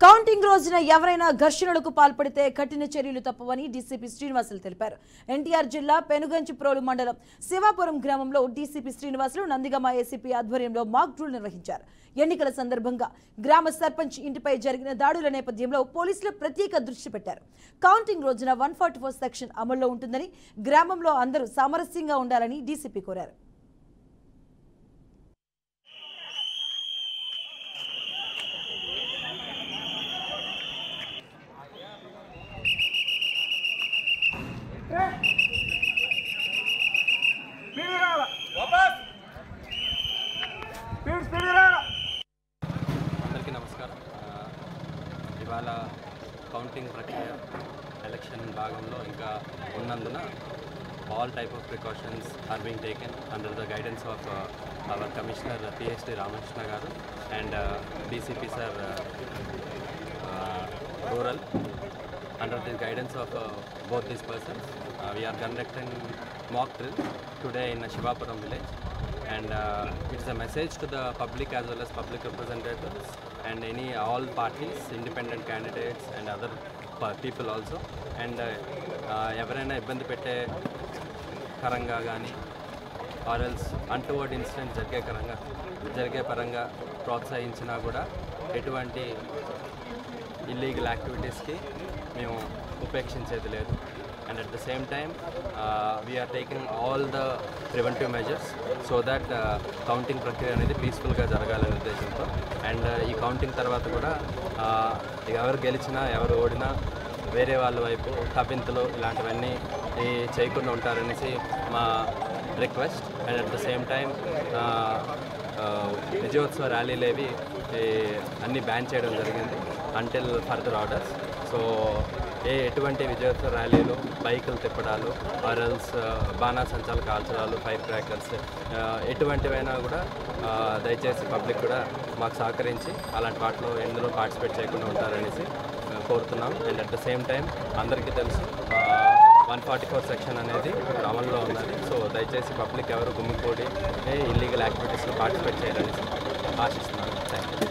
Counting రోజున ఎవరైనా ఘర్షణలకు పాల్పడితే కఠిన చర్యలు తప్పవని డీసీపీ శ్రీనివాసులు తెలిపారు. ఎన్టీఆర్ జిల్లా పెనుగంచిప్రోలు మండలం శివాపురం గ్రామంలో డీసీపీ శ్రీనివాసులు నందిగామ ఏసీపీ ఆధ్వర్యంలో మాక్ డ్రిల్ నిర్వహించారు. ఎన్నికల సందర్భంగా గ్రామ సర్పంచ్ ఇంటిపై జరిగిన దాడుల నేపథ్యంలో పోలీసులు ప్రత్యేక దృష్టి పెట్టారు. కౌంటింగ్ రోజున 144 సెక్షన్ అమల్లో ఉంటుందని, గ్రామంలో అందరూ సామరస్యంగా ఉండాలని డీసీపీ కోరారు. అందరికీ నమస్కారం. ఇవాళ కౌంటింగ్ ప్రక్రియ ఎలక్షన్ భాగంలో ఇంకా ఉన్నందున all type of precautions are being taken under the guidance of our Commissioner PhD Ramakrishna Garu and DCP Sir Rural. Under the guidance of both these persons, we are conducting mock drill today in Shivapuram village, and it's a message to the public as well as public representatives and all parties, independent candidates and other people also, and ఎవరైనా ఇబ్బంది పెట్టే పరంగా కానీ or else untoward incident జరిగే పరంగా ప్రోత్సహించినా కూడా ఎటువంటి illegal యాక్టివిటీస్కి మేము ఉపేక్షించేది లేదు. And at the same time we are taking all the preventive measures so that counting ప్రక్రియ అనేది పీస్ఫుల్గా జరగాలనే ఉద్దేశంతో. అండ్ ఈ కౌంటింగ్ తర్వాత కూడా ఎవరు గెలిచినా ఎవరు ఓడినా వేరే వాళ్ళ వైపు కపింతలు ఇలాంటివన్నీ చేయకుండా ఉంటారనేసి మా request. And at the same time విజయోత్సవ ర్యాలీలేవి అన్నీ బ్యాన్ చేయడం జరిగింది అంటిల్ ఫర్దర్ ఆర్డర్స్. సో ఎటువంటి విజయోత్సవ ర్యాలీలు, బైకులు తిప్పడాలు, ఆర్ఎల్స్ బాణాసంచాలు కాల్చడాలు, ఫైర్ క్రాకర్స్ ఎటువంటివైనా కూడా దయచేసి పబ్లిక్ కూడా మాకు సహకరించి అలాంటి వాటిలో ఎందులో పార్టిసిపేట్ చేయకుండా ఉంటారనేసి కోరుతున్నాం. And at the same time అందరికీ తెలుసు 144 సెక్షన్ అనేది అమల్లో ఉన్నది. సో దయచేసి పబ్లిక్ ఎవరు గుమ్మికూడి ఇల్లీగల్ యాక్టివిటీస్లో పార్టిసిపేట్ చేయాలనేసి ఆశిస్తున్నాను. Thank you.